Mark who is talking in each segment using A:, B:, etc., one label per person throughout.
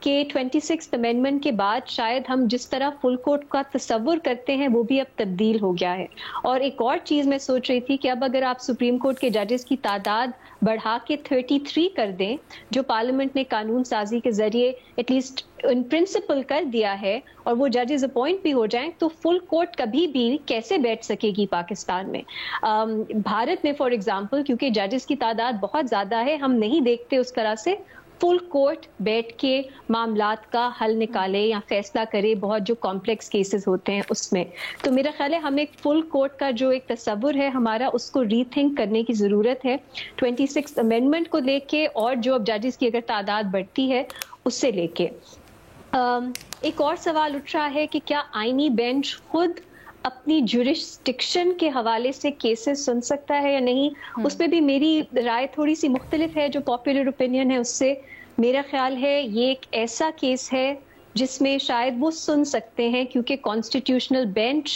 A: کہ 26th amendment کے بعد شاید ہم جس طرح فل کورٹ کا تصور کرتے ہیں وہ بھی اب تبدیل ہو گیا ہے. اور ایک اور چیز میں سوچ رہی تھی کہ اب اگر آپ سپریم کورٹ کے ججز کی تعداد بڑھا کے 33 کر دیں, جو پارلیمنٹ نے قانون سازی کے ذریعے ایٹ لیسٹ ان پرنسپل کر دیا ہے, اور وہ ججز اپوائنٹ بھی ہو جائیں, تو فل کورٹ کبھی بھی کیسے بیٹھ سکے گی پاکستان میں. بھارت میں فار ایگزامپل کیونکہ ججز کی تعداد بہت زیادہ ہے, ہم نہیں دیکھتے اس طرح سے فل کورٹ بیٹھ کے معاملات کا حل نکالے یا فیصلہ کرے, بہت جو کمپلیکس کیسز ہوتے ہیں اس میں. تو میرا خیال ہے ہم ایک فل کورٹ کا جو ایک تصور ہے ہمارا, اس کو ری تھنک کرنے کی ضرورت ہے 26th امینڈمنٹ کو لے کے, اور جو اب ججز کی اگر تعداد بڑھتی ہے اس سے لے کے. ایک اور سوال اٹھ رہا ہے کہ کیا آئینی بینچ خود اپنی جورسڈکشن کے حوالے سے کیسز سن سکتا ہے یا نہیں. اس پہ بھی میری رائے تھوڑی سی مختلف ہے جو پاپولر اوپینین ہے اس سے. میرا خیال ہے یہ ایک ایسا کیس ہے جس میں شاید وہ سن سکتے ہیں, کیونکہ کانسٹیٹیوشنل بینچ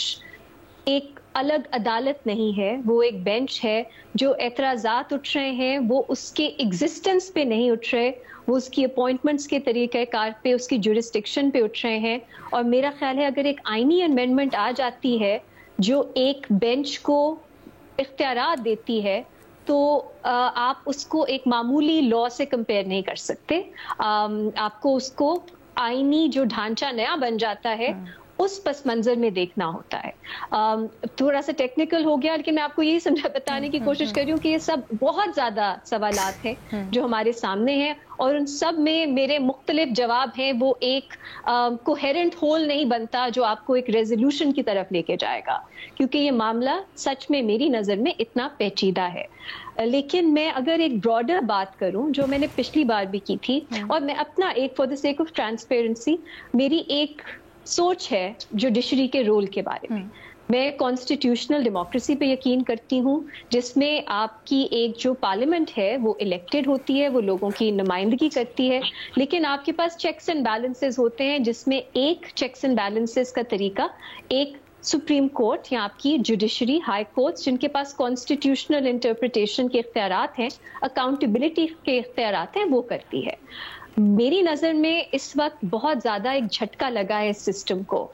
A: ایک الگ عدالت نہیں ہے, وہ ایک بینچ ہے. جو اعتراضات اٹھ رہے ہیں وہ اس کے ایگزسٹنس پہ نہیں اٹھ رہے, وہ اس کی اپوائنٹمنٹس کے طریقہ کار پہ, اس کی جورسڈکشن پہ اٹھ رہے ہیں. اور میرا خیال ہے اگر ایک آئینی امینڈمنٹ آ جاتی ہے جو ایک بینچ کو اختیارات دیتی ہے, تو آپ اس کو ایک معمولی لا سے کمپیئر نہیں کر سکتے. آپ کو اس کو آئینی جو ڈھانچہ نیا بن جاتا ہے اس پس منظر میں دیکھنا ہوتا ہے. تھوڑا سا ٹیکنیکل ہو گیا, لیکن میں آپ کو یہی بتانے کی کوشش کر رہی ہوں کہ یہ سب بہت زیادہ سوالات ہیں جو ہمارے سامنے ہیں, اور ان سب میں میرے مختلف جواب ہیں. وہ ایک کوہیرنٹ ہول نہیں بنتا جو آپ کو ایک ریزولوشن کی طرف لے کے جائے گا, کیونکہ یہ معاملہ سچ میں میری نظر میں اتنا پیچیدہ ہے. لیکن میں اگر ایک براڈر بات کروں, جو میں نے پچھلی بار بھی کی تھی, اور میں اپنا ایک for the sake of transparency میری ایک سوچ ہے جوڈیشری کے رول کے بارے میں. میں کانسٹیٹیوشنل ڈیموکریسی پہ یقین کرتی ہوں, جس میں آپ کی ایک جو پارلیمنٹ ہے وہ الیکٹڈ ہوتی ہے, وہ لوگوں کی نمائندگی کرتی ہے, لیکن آپ کے پاس چیکس اینڈ بیلنسز ہوتے ہیں, جس میں ایک چیکس اینڈ بیلنسز کا طریقہ ایک سپریم کورٹ یا آپ کی جوڈیشری ہائی کورٹس, جن کے پاس کانسٹیٹیوشنل انٹرپریٹیشن کے اختیارات ہیں, اکاؤنٹیبلٹی کے اختیارات ہیں, وہ کرتی ہے. میری نظر میں اس وقت بہت زیادہ ایک جھٹکا لگا ہے اس سسٹم کو.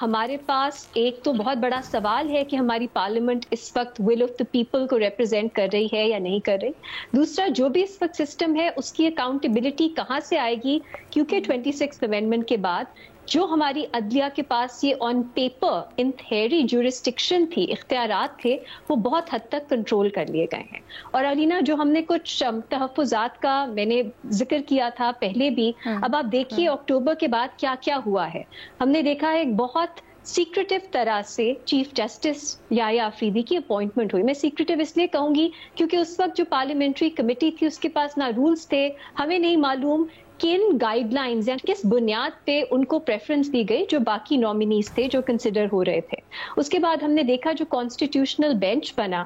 A: ہمارے پاس ایک تو بہت بڑا سوال ہے کہ ہماری پارلیمنٹ اس وقت ول آف دا پیپل کو ریپرزینٹ کر رہی ہے یا نہیں کر رہی. دوسرا, جو بھی اس وقت سسٹم ہے اس کی اکاؤنٹیبلٹی کہاں سے آئے گی, کیونکہ 26th امینڈمنٹ کے بعد جو ہماری عدلیہ کے پاس یہ on paper in theory jurisdiction تھی, اختیارات تھے, وہ بہت حد تک کنٹرول کر لیے گئے ہیں. اور الینا, جو ہم نے کچھ تحفظات کا میں نے ذکر کیا تھا پہلے بھی, اب آپ دیکھیے اکتوبر کے بعد کیا کیا ہوا ہے. ہم نے دیکھا ہے ایک بہت سیکریٹو طرح سے چیف جسٹس یحییٰ آفریدی کی اپوائنٹمنٹ ہوئی. میں سیکریٹو اس لیے کہوں گی کیونکہ اس وقت جو پارلیمنٹری کمیٹی تھی اس کے پاس نہ رولز تھے, ہمیں نہیں معلوم کن گائیڈ لائنز یا کس بنیاد پہ ان کو پریفرنس دی گئی جو باقی نامینیز تھے جو کنسیڈر ہو رہے تھے. اس کے بعد ہم نے دیکھا جو کانسٹیٹیوشنل بینچ بنا,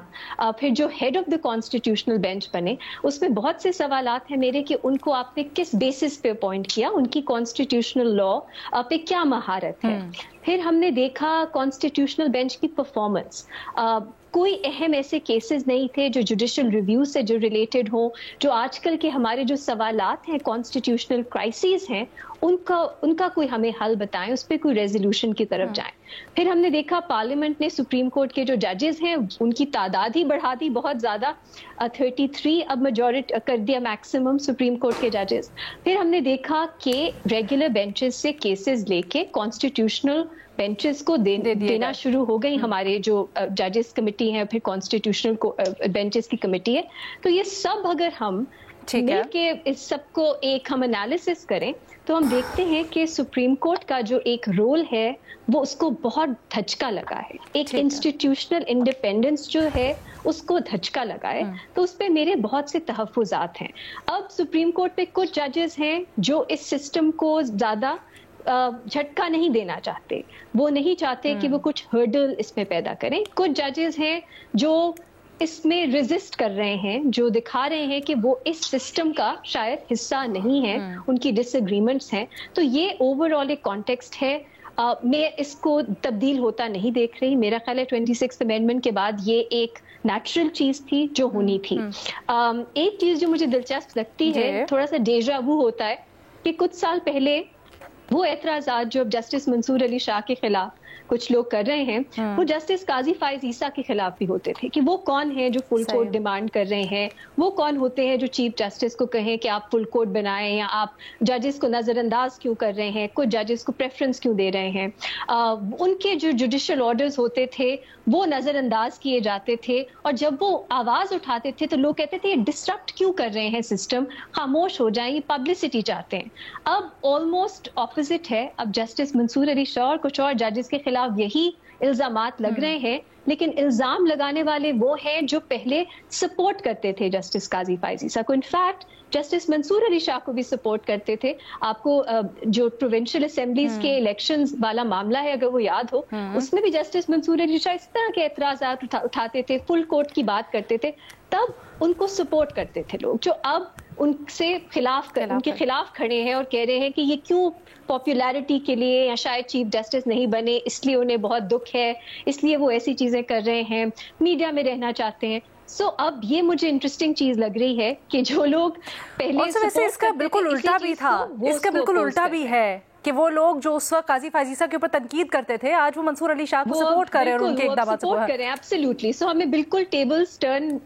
A: پھر جو head of the constitutional bench بنے, اس میں بہت سے سوالات ہیں میرے کہ ان کو آپ نے کس بیسس پہ اپوائنٹ کیا, ان کی کانسٹیٹیوشنل لا پہ کیا مہارت ہے. پھر ہم نے دیکھا کانسٹیٹیوشنل بینچ کی پرفارمنس. کوئی اہم ایسے کیسز نہیں تھے جو جوڈیشل ریویو سے جو ریلیٹڈ ہوں, جو آج کل کے ہمارے جو سوالات ہیں, کانسٹیٹیوشنل کرائسیز ہیں, ان کا کوئی ہمیں حل بتائیں, اس پہ کوئی ریزولوشن کی طرف جائیں. پھر ہم نے دیکھا پارلیمنٹ نے سپریم کورٹ کے جو ججز ہیں ان کی تعداد ہی بڑھا دی بہت زیادہ, 33 اب میجورٹی کر دیا میکسیمم سپریم کورٹ کے ججز. پھر ہم نے دیکھا کہ ریگولر بینچز سے کیسز لے کے کانسٹیٹیوشنل بینچز کو دینا شروع ہو گئی ہمارے جو ججز کمیٹی ہیں, پھر کانسٹیٹیوشنل بینچز کی کمیٹی ہے. تو یہ سب اگر ہم مل کے اس سب کو ایک ہم انالیسس کریں تو ہم دیکھتے ہیں کہ سپریم کورٹ کا جو ایک رول ہے وہ اس کو بہت دھچکا لگا ہے, ایک انسٹیٹیوشنل انڈیپینڈنس جو ہے اس کو دھچکا لگا ہے. تو اس پہ میرے بہت سے تحفظات ہیں. اب سپریم کورٹ پہ کچھ ججز ہیں جو اس سسٹم کو زیادہ جھٹکا نہیں دینا چاہتے, وہ نہیں چاہتے کہ وہ کچھ ہرڈل اس میں پیدا کریں. کچھ ججز ہیں جو اس میں ریزسٹ کر رہے ہیں, جو دکھا رہے ہیں کہ وہ اس سسٹم کا شاید حصہ نہیں ہے, ان کی ڈس ایگریمنٹس ہیں. تو یہ اوور آل ایک کانٹیکسٹ ہے. میں اس کو تبدیل ہوتا نہیں دیکھ رہی. میرا خیال ہے 26th امینڈمنٹ کے بعد یہ ایک نیچرل چیز تھی جو ہونی تھی. ایک چیز جو مجھے دلچسپ لگتی ہے, تھوڑا سا ڈیجا وو ہوتا ہے کہ کچھ سال پہلے وہ اعتراضات جو جسٹس منصور علی شاہ کے خلاف کچھ لوگ کر رہے ہیں وہ جسٹس قاضی فائز عیسیٰ کے خلاف بھی ہوتے تھے کہ وہ کون ہیں جو فل کوڈ ڈیمانڈ کر رہے ہیں, وہ کون ہوتے ہیں جو چیف جسٹس کو کہیں کہ آپ فل کوڈ بنائیں یا آپ ججز کو نظر انداز کیوں کر رہے ہیں, کچھ ججز کو پریفرنس کیوں دے رہے ہیں. ان کے جو جوڈیشل آرڈرز ہوتے تھے وہ نظر انداز کیے جاتے تھے, اور جب وہ آواز اٹھاتے تھے تو لوگ کہتے تھے یہ ڈسٹرپٹ کیوں کر رہے ہیں سسٹم, خاموش ہو جائیں, یہ پبلسٹی چاہتے ہیں. اب آلموسٹ اپوزٹ ہے, اب جسٹس منصور علی شاہ اور کچھ اور ججز کے خلاف یہی الزامات لگ رہے ہیں, لیکن الزام لگانے والے وہ ہیں جو پہلے سپورٹ کرتے تھے جسٹس قاضی فائز عیسیٰ کو. انفیکٹ جسٹس منصور علی شاہ کو بھی سپورٹ کرتے تھے. آپ کو جو پروونشل اسمبلیز کے الیکشنز والا معاملہ ہے اگر وہ یاد ہو, اس میں بھی جسٹس منصور علی شاہ اس طرح کے اعتراضات اٹھاتے تھے, فل کوڈ کی بات کرتے تھے, تب ان کو سپورٹ کرتے تھے لوگ جو اب ان سے ان کے خلاف کھڑے ہیں اور کہہ رہے ہیں کہ یہ کیوں پاپولیرٹی کے لیے یا شاید چیف جسٹس نہیں بنے اس لیے انہیں بہت دکھ ہے, اس لیے وہ ایسی چیزیں کر رہے ہیں, میڈیا میں رہنا چاہتے ہیں. اب یہ مجھے انٹرسٹنگ چیز لگ رہی ہے کہ جو لوگ پہلے
B: اس کا بالکل الٹا بھی تھا, اس کا بالکل الٹا بھی ہے کہ وہ لوگ جو اس وقت قاضی فائز عیسیٰ کے اوپر تنقید کرتے تھے آج وہ منصور علی شاہ کو سپورٹ کر رہے ہیں اور ان کے اقدامات سے سپورٹ کر رہے ہیں.
A: ایبسلیوٹلی. سو ہمیں بالکل ٹیبلز ٹرن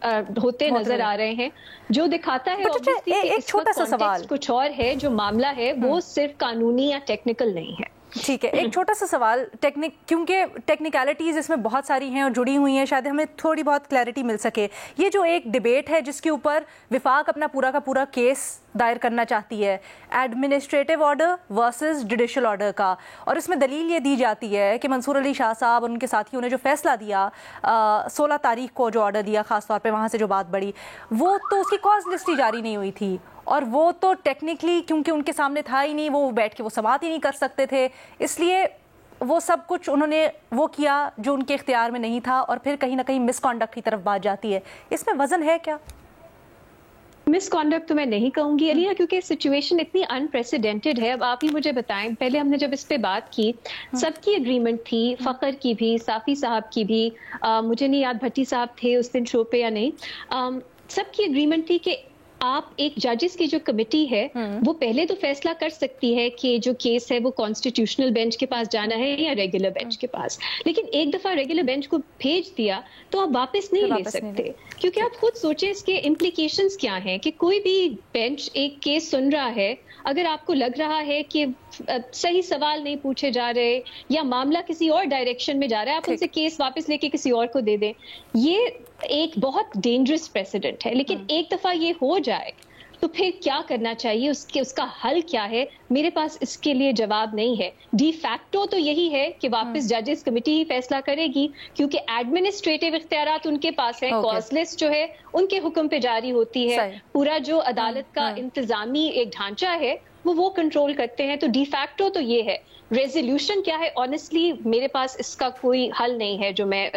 A: ہوتے نظر آ رہے ہیں, جو دکھاتا ہے
B: ایک چھوٹا سا سوال
A: کچھ اور ہے, جو معاملہ ہے وہ صرف قانونی یا ٹیکنیکل نہیں ہے.
B: ٹھیک ہے, ایک چھوٹا سا سوال, کیونکہ ٹیکنیکلٹیز اس میں بہت ساری ہیں اور جڑی ہوئی ہیں, شاید ہمیں تھوڑی بہت کلیئرٹی مل سکے. یہ جو ایک ڈیبیٹ ہے جس کے اوپر وفاق اپنا پورا کا پورا کیس دائر کرنا چاہتی ہے, administrative order versus judicial order کا, اور اس میں دلیل یہ دی جاتی ہے کہ منصور علی شاہ صاحب اور ان کے ساتھیوں نے جو فیصلہ دیا 16 تاریخ کو جو آرڈر دیا, خاص طور پہ وہاں سے جو بات بڑھی, وہ تو اس کی کاز لسٹ ہی جاری نہیں ہوئی تھی, اور وہ تو ٹیکنیکلی کیونکہ ان کے سامنے تھا ہی نہیں, وہ بیٹھ کے وہ سماعت ہی نہیں کر سکتے تھے, اس لیے وہ سب کچھ انہوں نے وہ کیا جو ان کے اختیار میں نہیں تھا, اور پھر کہیں نہ کہیں مس کانڈکٹ کی طرف بات جاتی ہے. اس میں وزن ہے کیا؟
A: مس کانڈکٹ تو میں نہیں کہوں گی علیہ, کیونکہ سچویشن اتنی انپریسیڈنٹڈ ہے. اب آپ ہی مجھے بتائیں, پہلے ہم نے جب اس پہ بات کی سب کی اگریمنٹ تھی, فخر کی بھی, صافی صاحب کی بھی, مجھے نہیں یاد بھٹی صاحب تھے اس دن شو پہ یا نہیں, سب کی اگریمنٹ تھی کہ آپ ایک ججز کی جو کمیٹی ہے وہ پہلے تو فیصلہ کر سکتی ہے کہ جو کیس ہے وہ کانسٹیٹیوشنل بینچ کے پاس جانا ہے یا ریگولر بینچ کے پاس, لیکن ایک دفعہ ریگولر بینچ کو بھیج دیا تو آپ واپس نہیں لے سکتے, کیونکہ آپ خود سوچیں اس کے امپلیکیشنز کیا ہیں کہ کوئی بھی بینچ ایک کیس سن رہا ہے, اگر آپ کو لگ رہا ہے کہ صحیح سوال نہیں پوچھے جا رہے یا معاملہ کسی اور ڈائریکشن میں جا رہا ہے, آپ ان سے کیس واپس لے کے کسی اور کو دے دیں, یہ ایک بہت ڈینجرس پریسیڈنٹ ہے. لیکن ایک دفعہ یہ ہو جائے تو پھر کیا کرنا چاہیے, اس کا حل کیا ہے, میرے پاس اس کے لیے جواب نہیں ہے. ڈی فیکٹو تو یہی ہے کہ واپس ججز کمیٹی ہی فیصلہ کرے گی, کیونکہ ایڈمنسٹریٹو اختیارات ان کے پاس ہیں, کاز لسٹ جو ہے ان کے حکم پہ جاری ہوتی ہے, پورا جو عدالت کا انتظامی ایک ڈھانچہ ہے وہ کنٹرول کرتے ہیں. تو ڈی فیکٹو تو یہ ہے. ریزولوشن کیا ہے, آنیسٹلی میرے پاس اس کا کوئی حل نہیں ہے جو میں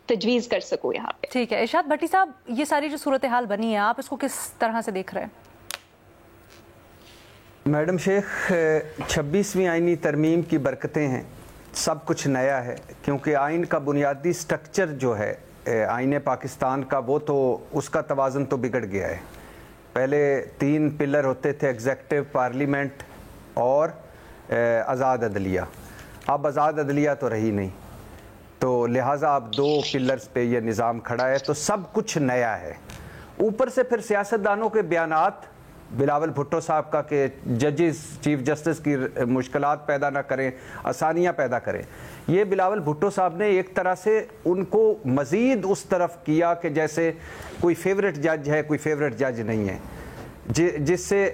A: تجویز کر سکوں یہاں پہ.
B: ٹھیک ہے ارشاد بھٹی صاحب, یہ ساری جو صورتحال بنی ہے آپ اس کو کس طرح سے دیکھ رہے ہیں؟
C: میڈم شیخ, 26ویں آئینی ترمیم کی برکتیں ہیں, سب کچھ نیا ہے, کیونکہ آئین کا بنیادی سٹرکچر جو ہے آئین پاکستان کا وہ تو اس کا توازن تو بگڑ گیا ہے. پہلے 3 پلر ہوتے تھے, ایگزیکٹو, پارلیمنٹ اور آزاد عدلیہ. اب آزاد عدلیہ تو رہی نہیں, تو لہٰذا اب 2 پلرز پہ یہ نظام کھڑا ہے, تو سب کچھ نیا ہے. اوپر سے پھر سیاستدانوں کے بیانات, بلاول بھٹو صاحب کا کہ ججز چیف جسٹس کی مشکلات پیدا نہ کریں, آسانیاں پیدا کریں, یہ بلاول بھٹو صاحب نے ایک طرح سے ان کو مزید اس طرف کیا کہ جیسے کوئی فیوریٹ جج ہے, کوئی فیوریٹ جج نہیں ہے, جس سے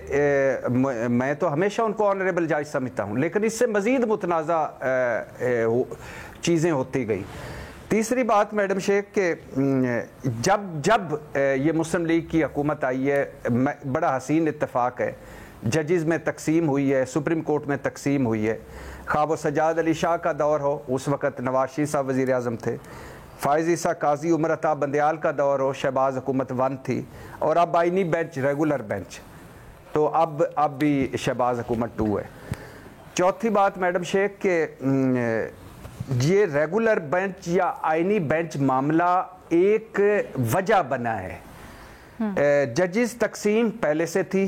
C: میں تو ہمیشہ ان کو آنریبل جج سمجھتا ہوں, لیکن اس سے مزید متنازع چیزیں ہوتی گئی. تیسری بات میڈم شیخ کہ جب یہ مسلم لیگ کی حکومت آئی ہے, بڑا حسین اتفاق ہے, ججز میں تقسیم ہوئی ہے, سپریم کورٹ میں تقسیم ہوئی ہے, خواب و سجاد علی شاہ کا دور ہو, اس وقت نواز شریف صاحب وزیر اعظم تھے, فائز عیسیٰ قاضی, عمر عطا بندیال کا دور ہو, شہباز حکومت 1 تھی, اور اب آئینی بینچ ریگولر بینچ, تو اب بھی شہباز حکومت 2 ہے. چوتھی بات میڈم شیخ کہ یہ ریگولر بینچ یا آئینی بینچ معاملہ ایک وجہ بنا ہے. ججز تقسیم پہلے سے تھی,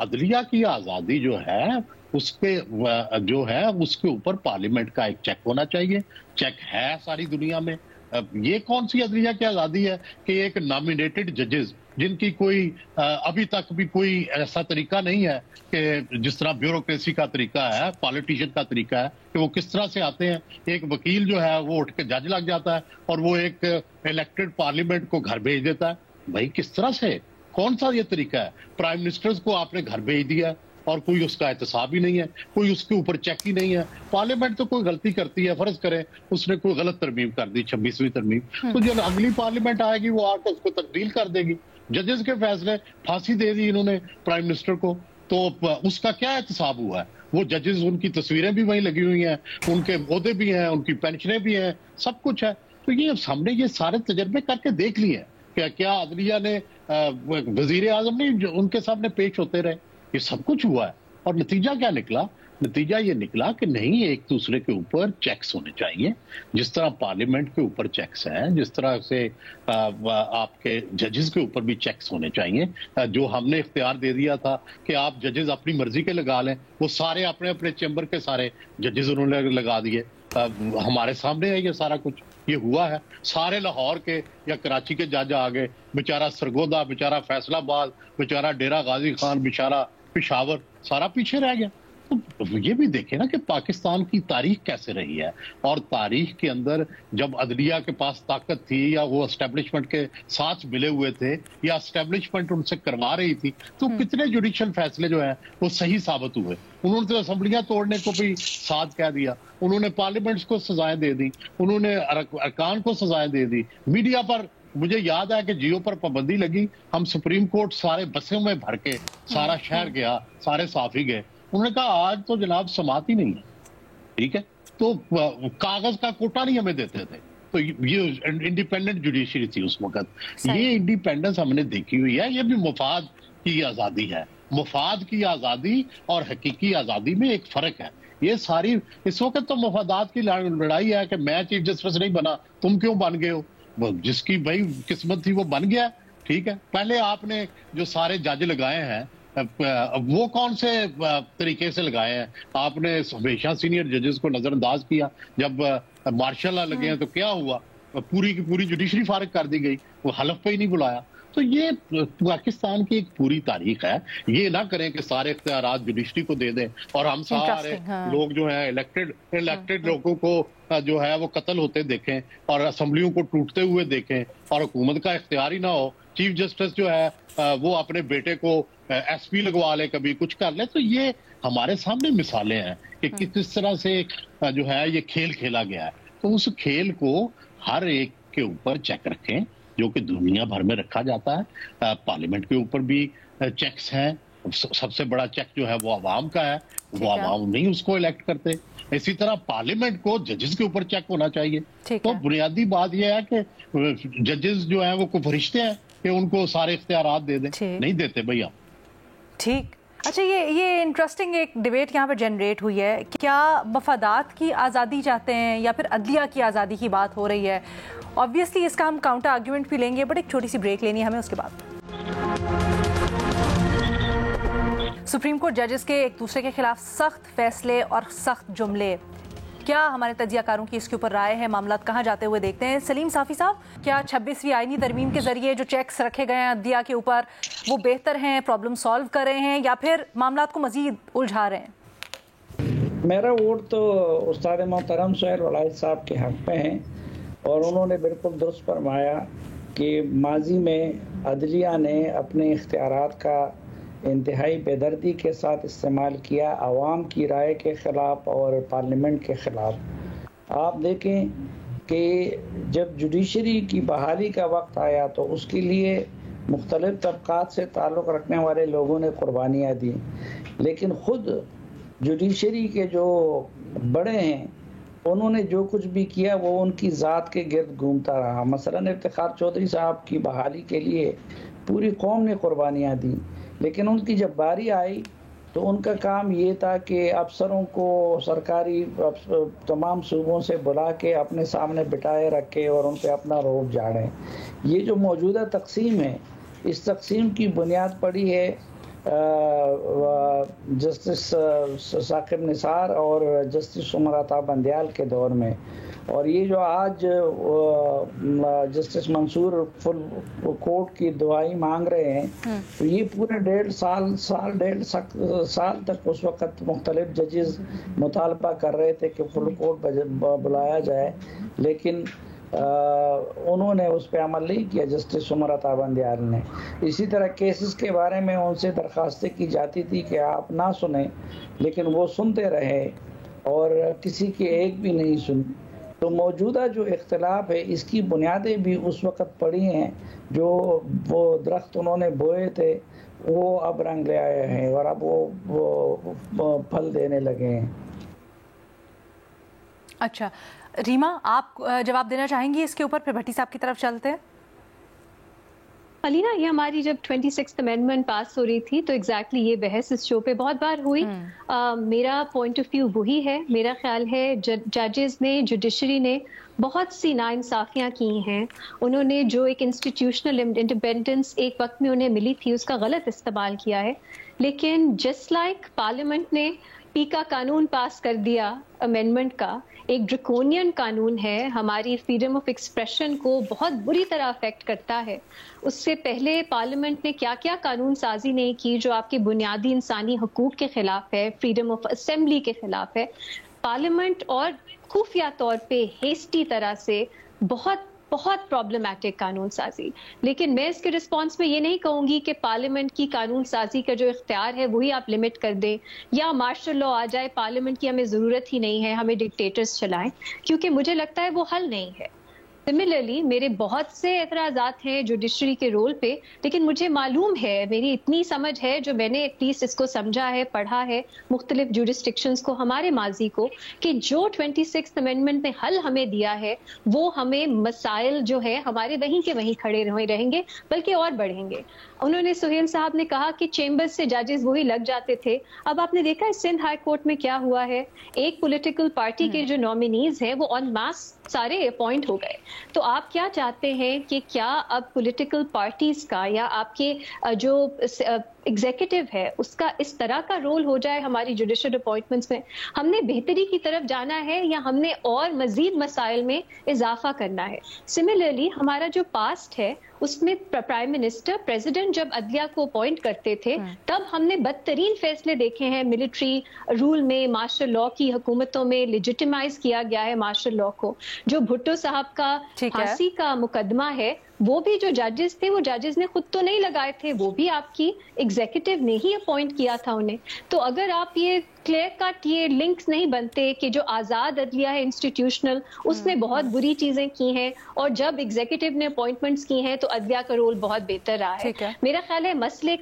D: عدلیہ کی آزادی جو ہے اس پہ جو ہے اس کے اوپر پارلیمنٹ کا ایک چیک ہونا چاہیے. چیک ہے ساری دنیا میں. یہ کون سی عدلیہ کی آزادی ہے کہ ایک نامینیٹڈ ججز جن کی کوئی ابھی تک بھی کوئی ایسا طریقہ نہیں ہے کہ جس طرح بیوروکریسی کا طریقہ ہے, پالیٹیشین کا طریقہ ہے کہ وہ کس طرح سے آتے ہیں, ایک وکیل جو ہے وہ اٹھ کے جج لگ جاتا ہے اور وہ ایک الیکٹڈ پارلیمنٹ کو گھر بھیج دیتا ہے. بھائی کس طرح سے, کون سا یہ طریقہ ہے؟ پرائم منسٹرز کو آپ نے گھر بھیج دیا اور کوئی اس کا احتساب ہی نہیں ہے, کوئی اس کے اوپر چیک ہی نہیں ہے. پارلیمنٹ تو کوئی غلطی کرتی ہے, فرض کریں اس نے کوئی غلط ترمیم کر دی, 26ویں ترمیم, تو جو اگلی پارلیمنٹ آئے گی وہ آ کے اس کو تبدیل کر دے گی. ججز کے فیصلے, پھانسی دے دی انہوں نے پرائم منسٹر کو, تو اس کا کیا احتساب ہوا ہے؟ وہ ججز, ان کی تصویریں بھی وہیں لگی ہوئی ہیں, ان کے عہدے بھی ہیں, ان کی پینشنیں بھی ہیں, سب کچھ ہے. تو یہ ہم نے یہ سارے تجربے کر کے دیکھ لیے ہیں. کیا عدلیہ نے, وزیر اعظم نے ان کے سامنے پیش ہوتے رہے, یہ سب کچھ ہوا ہے. اور نتیجہ کیا نکلا؟ نتیجہ یہ نکلا کہ نہیں, ایک دوسرے کے اوپر چیکس ہونے چاہیے. جس طرح پارلیمنٹ کے اوپر چیکس ہیں, جس طرح سے آپ کے ججز کے اوپر بھی چیکس ہونے چاہیے. جو ہم نے اختیار دے دیا تھا کہ آپ ججز اپنی مرضی کے لگا لیں, وہ سارے اپنے اپنے چیمبر کے سارے ججز انہوں نے لگا دیے. ہمارے سامنے ہے یہ سارا کچھ, یہ ہوا ہے. سارے لاہور کے یا کراچی کے جج آ گئے, بیچارہ سرگودا, بیچارہ فیصل آباد, بیچارہ ڈیرہ غازی خان, بیچارہ پشاور, سارا پیچھے رہ گیا. تو یہ بھی دیکھیں نا کہ پاکستان کی تاریخ کیسے رہی ہے, اور تاریخ کے اندر جب عدلیہ کے پاس طاقت تھی یا وہ اسٹیبلشمنٹ کے ساتھ ملے ہوئے تھے یا اسٹیبلشمنٹ ان سے کروا رہی تھی, تو کتنے جوڈیشل فیصلے جو ہیں وہ صحیح ثابت ہوئے. انہوں نے تو اسمبلیاں توڑنے کو بھی ساتھ کہہ دیا, انہوں نے پارلیمنٹس کو سزائیں دے دی, انہوں نے ارکان کو سزائیں دے دی. میڈیا پر مجھے یاد ہے کہ جیو پر پابندی لگی, ہم سپریم کورٹ سارے بسوں میں بھر کے سارا شہر گیا, سارے صحافی گئے. انہوں نے کہا آج تو جناب سماعت ہی نہیں ہے, ٹھیک ہے, تو کاغذ کا کوٹا نہیں ہمیں دیتے تھے. تو یہ انڈیپینڈنٹ جوڈیشری تھی اس وقت. یہ انڈیپینڈنس ہم نے دیکھی ہوئی ہے. یہ بھی مفاد کی آزادی ہے. مفاد کی آزادی اور حقیقی آزادی میں ایک فرق ہے. یہ ساری اس وقت تو مفادات کی لڑائی ہے کہ میں چیف جسٹس نہیں بنا, تم کیوں بن گئے ہو. جس کی بھائی قسمت تھی وہ بن گیا, ٹھیک ہے. پہلے آپ نے جو سارے جج لگائے ہیں وہ کون سے طریقے سے لگائے ہیں؟ آپ نے ہمیشہ سینئر ججز کو نظر انداز کیا. جب مارشل لا لگے ہیں تو کیا ہوا؟ پوری کی پوری جوڈیشری فارغ کر دی گئی, وہ حلف پہ ہی نہیں بلایا. تو یہ پاکستان کی ایک پوری تاریخ ہے. یہ نہ کریں کہ سارے اختیارات جوڈیشری کو دے دیں اور ہم سارے لوگ جو ہیں الیکٹڈ لوگوں کو جو ہے وہ قتل ہوتے دیکھیں اور اسمبلیوں کو ٹوٹتے ہوئے دیکھیں اور حکومت کا اختیار ہی نہ ہو. چیف جسٹس جو ہے وہ اپنے بیٹے کو ایس پی لگوا لے, کبھی کچھ کر لے. تو یہ ہمارے سامنے مثالیں ہیں کہ کس طرح سے جو ہے یہ کھیل کھیلا گیا ہے. تو اس کھیل کو ہر ایک کے اوپر چیک رکھیں, جو کہ دنیا بھر میں رکھا جاتا ہے. پارلیمنٹ کے اوپر بھی چیکس ہیں. سب سے بڑا چیک جو ہے وہ عوام کا ہے, وہ عوام نہیں اس کو الیکٹ کرتے. اسی طرح پارلیمنٹ کو ججز کے اوپر چیک ہونا چاہیے. تو بنیادی بات یہ ہے کہ ججز جو ہیں وہ کوئی فرشتے ہیں کہ ان کو سارے اختیارات دے دیں, نہیں دیتے بھیا.
B: ٹھیک. اچھا, یہ انٹرسٹنگ ایک ڈیبیٹ یہاں پہ جنریٹ ہوئی ہے. کیا مفادات کی آزادی چاہتے ہیں یا پھر عدلیہ کی آزادی کی بات ہو رہی ہے؟ آبویسلی اس کا ہم کاؤنٹر آرگیومنٹ بھی لیں گے, بٹ ایک چھوٹی سی بریک لینی ہے ہمیں. اس کے بعد سپریم کورٹ ججز کے ایک دوسرے کے خلاف سخت فیصلے اور سخت جملے, کیا ہمارے تجزیہ کاروں کی اس کے اوپر رائے ہے؟ معاملات کہاں جاتے ہوئے دیکھتے ہیں. سلیم صافی صاحب, کیا 26ویں آئینی ترمیم کے ذریعے جو چیکس رکھے گئے ہیں عدلیہ کے اوپر وہ بہتر ہیں, پرابلم سالو کر رہے ہیں, یا پھر معاملات کو مزید الجھا رہے ہیں؟
E: میرا ووٹ تو استاد محترم سہیل ولائد صاحب کے حق میں ہے, اور انہوں نے بالکل درست فرمایا کہ ماضی میں عدلیہ نے اپنے اختیارات کا انتہائی بیدردی کے ساتھ استعمال کیا, عوام کی رائے کے خلاف اور پارلیمنٹ کے خلاف. آپ دیکھیں کہ جب جوڈیشری کی بحالی کا وقت آیا تو اس کے لیے مختلف طبقات سے تعلق رکھنے والے لوگوں نے قربانیاں دی, لیکن خود جوڈیشری کے جو بڑے ہیں انہوں نے جو کچھ بھی کیا وہ ان کی ذات کے گرد گھومتا رہا. مثلاً افتخار چودھری صاحب کی بحالی کے لیے پوری قوم نے قربانیاں دی, لیکن ان کی جب باری آئی تو ان کا کام یہ تھا کہ افسروں کو سرکاری تمام صوبوں سے بلا کے اپنے سامنے بٹھائے رکھے اور ان پہ اپنا روب جھاڑیں. یہ جو موجودہ تقسیم ہے, اس تقسیم کی بنیاد پڑی ہے جسٹس ثاقب نثار اور جسٹس عمر عطا بندیال کے دور میں، اور یہ جو آج جسٹس منصور فل کورٹ کی دعائی مانگ رہے ہیں، تو یہ پورے 1.5 سال تک اس وقت مختلف ججز مطالبہ کر رہے تھے کہ فل کورٹ بلایا جائے، لیکن انہوں نے اس پہ عمل نہیں کیا جسٹس عمر عطا بندیال نے۔ اسی طرح کیسز کے بارے میں ان سے درخواستیں کی جاتی تھی کہ آپ نہ سنیں، لیکن وہ سنتے رہے اور کسی کی ایک بھی نہیں سنی۔ تو موجودہ جو اختلاف ہے اس کی بنیادیں بھی اس وقت پڑی ہیں، جو وہ درخت انہوں نے بوئے تھے وہ اب رنگ لے آئے ہیں اور اب وہ پھل دینے لگے ہیں۔
B: اچھا ریما، آپ جواب دینا چاہیں گی اس کے اوپر، پھر بھٹی صاحب کی طرف چلتے ہیں۔
A: علینا، یہ ہماری جب 26th امینڈمنٹ پاس ہو رہی تھی تو ایگزیکٹلی یہ بحث اس شو پہ بہت بار ہوئی۔ میرا پوائنٹ آف ویو وہی ہے، میرا خیال ہے ججز نے، جوڈیشری نے بہت سی ناانصافیاں کی ہیں، انہوں نے جو ایک انسٹیٹیوشنل انڈیپینڈنس ایک وقت میں انہیں ملی تھی اس کا غلط استعمال کیا ہے، لیکن جسٹ لائک پارلیمنٹ نے پی کا قانون پاس کر دیا امینڈمنٹ کا، ایک ڈریکونین قانون ہے، ہماری فریڈم آف ایکسپریشن کو بہت بری طرح افیکٹ کرتا ہے۔ اس سے پہلے پارلیمنٹ نے کیا کیا قانون سازی نہیں کی جو آپ کے بنیادی انسانی حقوق کے خلاف ہے، فریڈم آف اسمبلی کے خلاف ہے۔ پارلیمنٹ اور خفیہ طور پہ ہیسٹی طرح سے بہت پرابلمٹک قانون سازی، لیکن میں اس کے رسپانس میں یہ نہیں کہوں گی کہ پارلیمنٹ کی قانون سازی کا جو اختیار ہے وہی آپ لمٹ کر دیں یا مارشل لا آ جائے، پارلیمنٹ کی ہمیں ضرورت ہی نہیں ہے، ہمیں ڈکٹیٹرز چلائیں، کیونکہ مجھے لگتا ہے وہ حل نہیں ہے۔ سملرلی میرے بہت سے اعتراضات ہیں جوڈیشری کے رول پہ، لیکن مجھے معلوم ہے، میری اتنی سمجھ ہے جو میں نے ایٹ لیسٹ اس کو سمجھا ہے، پڑھا ہے مختلف جوڈسٹکشنز کو، ہمارے ماضی کو، کہ جو 26th امینڈمنٹ نے حل ہمیں دیا ہے وہ ہمیں مسائل جو ہے ہمارے وہیں کے وہیں کھڑے رہیں گے بلکہ اور بڑھیں گے۔ انہوں نے، سہیل صاحب نے کہا کہ چیمبر سے ججز وہی لگ جاتے تھے، اب آپ نے دیکھا ہے سندھ ہائی کورٹ میں کیا ہوا ہے، ایک پولیٹیکل پارٹی کے جو نامینیز ہیں وہ آن ماس سارے اپوائنٹ ہو گئے۔ تو آپ کیا چاہتے ہیں کہ کیا اب پولیٹیکل پارٹیز کا یا آپ کے جو ایگزیکٹو ہے اس کا اس طرح کا رول ہو جائے ہماری جوڈیشل اپوائنٹمنٹس میں؟ ہم نے بہتری کی طرف جانا ہے یا ہم نے اور مزید مسائل میں اضافہ کرنا ہے؟ سملرلی ہمارا جو پاسٹ ہے اس میں پرائم منسٹر، پریزیڈنٹ جب عدلیہ کو اپوائنٹ کرتے تھے تب ہم نے بدترین فیصلے دیکھے ہیں، ملٹری رول میں، مارشل لا کی حکومتوں میں لیجیٹیمائز کیا گیا ہے مارشل لا کو۔ جو بھٹو صاحب کا پھانسی کا مقدمہ ہے وہ بھی جو ججز تھے وہ ججز نے خود تو نہیں لگائے تھے، وہ بھی آپ کی ایگزیکٹو نے ہی اپوائنٹ کیا تھا انہیں۔ تو اگر آپ یہ کلیئر کٹ یہ لنکس نہیں بنتے کہ جو آزاد عدلیہ ہے انسٹیٹیوشنل اس نے بہت بری چیزیں کی ہیں اور جب ایگزیکٹو نے اپوائنٹمنٹس کی ہیں تو عدلیہ کا رول بہت بہتر رہا ہے۔ میرا خیال ہے مسئلے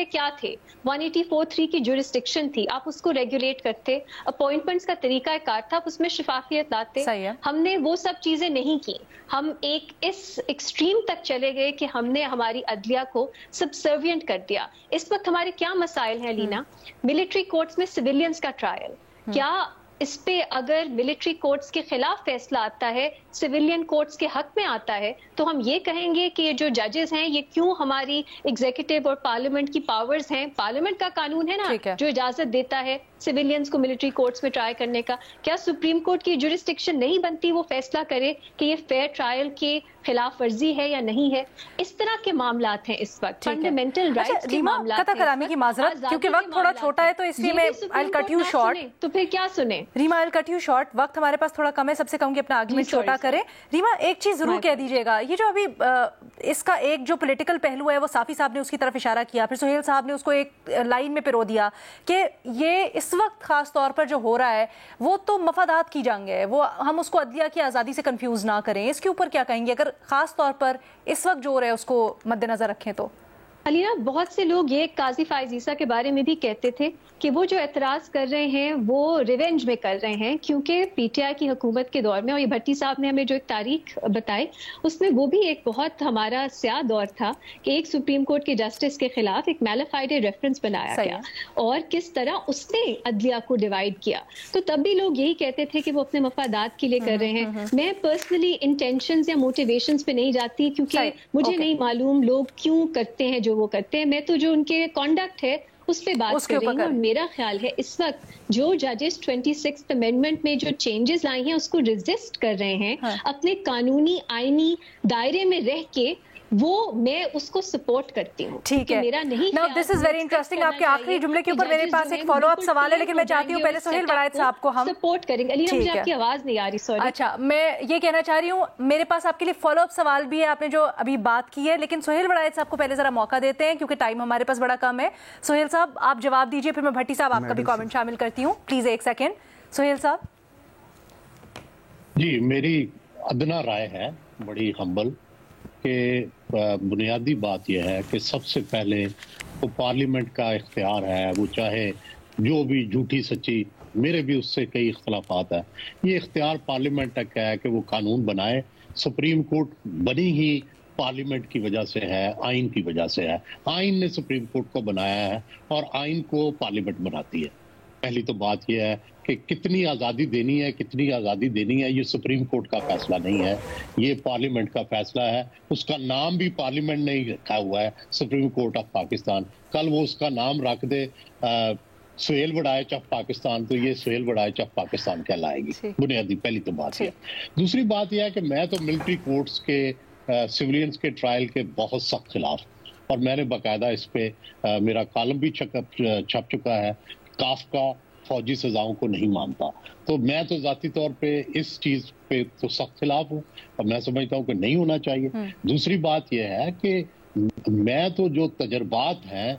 A: کیا تھے، 184(3) کی جورسڈکشن تھی، آپ اس کو ریگولیٹ کرتے، اپوائنٹمنٹس کا طریقہ کار تھا، اس میں شفافیت لاتے۔ ہم نے وہ سب چیزیں نہیں کی، ہم ایک اس ایکسٹریم تک چلے گئے کہ ہم نے ہماری عدلیہ کو سبسروینٹ کر دیا۔ اس وقت ہمارے کیا مسائل ہیں لینا؟ ملٹری کورٹس میں سویلینز کا ٹرائل، کیا اس پہ اگر ملٹری کورٹس کے خلاف فیصلہ آتا ہے، سویلین کورٹس کے حق میں آتا ہے، تو ہم یہ کہیں گے کہ جو ججز ہیں یہ کیوں ہماری ایگزیکٹو اور پارلیمنٹ کی پاورز ہیں، پارلیمنٹ کا قانون ہے نا جو اجازت دیتا ہے سویلینز کو ملٹری کورٹس میں ٹرائی کرنے کا، کیا سپریم کورٹ کی جورسڈکشن نہیں بنتی وہ فیصلہ کرے کہ یہ فیئر ٹرائل کے خلاف ورزی ہے یا نہیں ہے؟ اس طرح کے معاملات ہیں اس وقت، فنڈامنٹل رائٹس کے معاملات ہیں۔
B: کلامی کی معذرت کیونکہ وقت تھوڑا چھوٹا ہے تو اس لیے میں I'll cut you short۔
A: تو پھر کیا سنیں
B: Reema, I'll cut you short، وقت ہمارے پاس تھوڑا کم ہے، سب سے کہوں گی اپنا آرگومنٹ چھوٹا کریں۔ ریما ایک چیز ضرور کہہ دیجیے گا، یہ جو ابھی اس کا ایک جو پولیٹیکل پہلو ہے وہ صافی صاحب نے اس کی طرف اشارہ کیا، پھر سہیل صاحب نے اس کو ایک لائن میں پرو دیا کہ یہ اس وقت خاص طور پر جو ہو رہا ہے وہ تو مفادات کی جنگ ہے، وہ ہم اس کو عدلیہ کی آزادی سے کنفیوز نہ کریں۔ اس کے اوپر کیا کہیں گے اگر خاص طور پر اس وقت جو ہو رہا ہے اس کو مد نظر رکھیں تو؟
A: علینا، بہت سے لوگ یہ قاضی فائز عیسیٰ کے بارے میں بھی کہتے تھے کہ وہ جو اعتراض کر رہے ہیں وہ ریونج میں کر رہے ہیں، کیونکہ پی ٹی آئی کی حکومت کے دور میں، اور یہ بھٹی صاحب نے ہمیں جو ایک تاریخ بتائی اس میں وہ بھی ایک بہت ہمارا سیاہ دور تھا کہ ایک سپریم کورٹ کے جسٹس کے خلاف ایک میلیفائڈ ریفرنس بنایا گیا اور کس طرح اس نے عدلیہ کو ڈیوائڈ کیا۔ تو تب بھی لوگ یہی کہتے تھے کہ وہ اپنے مفادات کے لیے کر رہے ہیں۔ میں پرسنلی انٹینشنز یا موٹیویشنز پہ نہیں جاتی کیونکہ مجھے نہیں معلوم لوگ کیوں کرتے ہیں جو جو وہ کرتے ہیں. میں تو جو ان کے کانڈکٹ ہے اس پہ بات کر رہی ہوں. اور میرا خیال ہے اس وقت جو ججز 26th امینڈمنٹ میں جو چینجز لائی ہیں اس کو ریزسٹ کر رہے ہیں اپنے قانونی آئینی دائرے میں رہ کے, وہ میں اس کو سپورٹ کرتی ہوں.
B: ٹھیک ہے,
A: میرا نہیں.
B: Now this is very interesting. آپ کے آخری جملے کے اوپر میرے پاس ایک فالو اپ سوال ہے, لیکن میں چاہتی ہوں پہلے سہیل وڑائچ صاحب کو ہم
A: سپورٹ کریں گے. علی مجھے آپ کی آواز نہیں آ رہی, سوری.
B: اچھا, میں یہ کہنا چاہ رہی ہوں میرے پاس آپ کے لیے فالو اپ سوال بھی ہے, آپ نے جو ابھی بات کی ہے, لیکن سہیل وڑائچ صاحب کو پہلے ذرا موقع دیتے ہیں کیونکہ ٹائم ہمارے پاس بڑا کم ہے. سہیل صاحب آپ جواب دیجئے, پھر میں بھٹی صاحب آپ کا بھی کامنٹ شامل کرتی ہوں. پلیز ایک سیکنڈ سہیل صاحب.
D: جی, میری ادنا رائے ہے بڑی ہمبل کہ بنیادی بات یہ ہے کہ سب سے پہلے وہ پارلیمنٹ کا اختیار ہے, وہ چاہے جو بھی جھوٹی سچی, میرے بھی اس سے کئی اختلافات ہیں, یہ اختیار پارلیمنٹ تک ہے کہ وہ قانون بنائے. سپریم کورٹ بنی ہی پارلیمنٹ کی وجہ سے ہے, آئین کی وجہ سے ہے. آئین نے سپریم کورٹ کو بنایا ہے اور آئین کو پارلیمنٹ بناتی ہے. پہلی تو بات یہ ہے کہ کتنی آزادی دینی ہے, کتنی آزادی دینی ہے, یہ سپریم کورٹ کا فیصلہ نہیں ہے, یہ پارلیمنٹ کا فیصلہ ہے. اس کا نام بھی پارلیمنٹ نے ہی رکھا ہوا ہے, سپریم کورٹ آف پاکستان. کل وہ اس کا نام رکھ دے سہیل وڑائچ آف پاکستان, تو یہ سہیل وڑائچ آف پاکستان کہلائے گی. بنیادی پہلی تو بات ہے. دوسری بات یہ ہے کہ میں تو ملٹری کورٹس کے سیولینز کے ٹرائل کے بہت سخت خلاف, اور میں نے باقاعدہ اس پہ میرا کالم بھی چھپ چکا ہے. کافکا فوجی سزاؤں کو نہیں مانتا, تو میں تو ذاتی طور پہ اس چیز پہ تو سخت خلاف ہوں, اور میں سمجھتا ہوں کہ نہیں ہونا چاہیے. دوسری بات یہ ہے کہ میں تو جو تجربات ہیں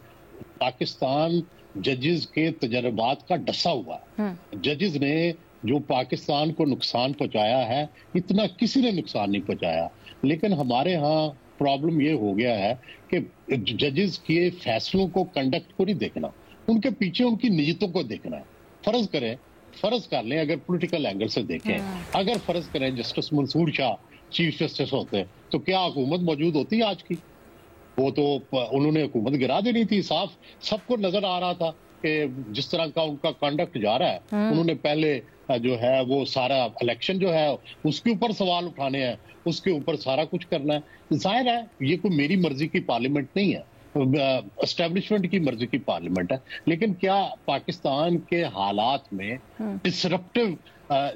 D: پاکستان ججز کے تجربات کا ڈسا ہوا ہے. ججز نے جو پاکستان کو نقصان پہنچایا ہے اتنا کسی نے نقصان نہیں پہنچایا, لیکن ہمارے ہاں پرابلم یہ ہو گیا ہے کہ ججز کے فیصلوں کو, کنڈکٹ کو نہیں دیکھنا, ان کے پیچھے ان کی نیتوں کو دیکھنا ہے. فرض کر لیں اگر پولیٹیکل اینگل سے دیکھیں, اگر فرض کریں جسٹس منصور شاہ چیف جسٹس ہوتے تو کیا حکومت موجود ہوتی آج کی؟ وہ تو انہوں نے حکومت گرا دینی تھی. صاف سب کو نظر آ رہا تھا کہ جس طرح کا ان کا کنڈکٹ جا رہا ہے, انہوں نے پہلے جو ہے وہ سارا الیکشن جو ہے اس کے اوپر سوال اٹھانے ہیں, اس کے اوپر سارا کچھ کرنا ہے. ظاہر ہے یہ کوئی میری مرضی کی پارلیمنٹ نہیں ہے, اسٹیبلشمنٹ کی مرضی کی پارلیمنٹ ہے. لیکن کیا پاکستان کے حالات میں ڈسرپٹیو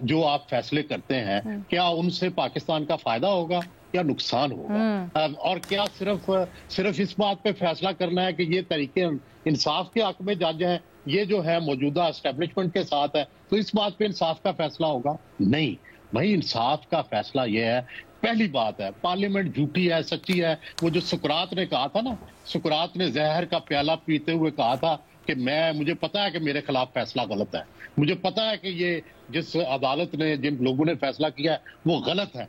D: جو آپ فیصلے کرتے ہیں, کیا ان سے پاکستان کا فائدہ ہوگا یا نقصان ہوگا؟ اور کیا صرف اس بات پہ فیصلہ کرنا ہے کہ یہ طریقے انصاف کے حق میں جج ہیں, یہ جو ہے موجودہ اسٹیبلشمنٹ کے ساتھ ہے, تو اس بات پہ انصاف کا فیصلہ ہوگا؟ نہیں بھائی, انصاف کا فیصلہ یہ ہے. پہلی بات ہے پارلیمنٹ جھوٹی ہے, سچی ہے. وہ جو سقراط نے کہا تھا نا, سقراط نے زہر کا پیالہ پیتے ہوئے کہا تھا کہ مجھے پتا ہے کہ میرے خلاف فیصلہ غلط ہے, مجھے پتا ہے کہ یہ جس عدالت نے, جن لوگوں نے فیصلہ کیا ہے وہ غلط ہے,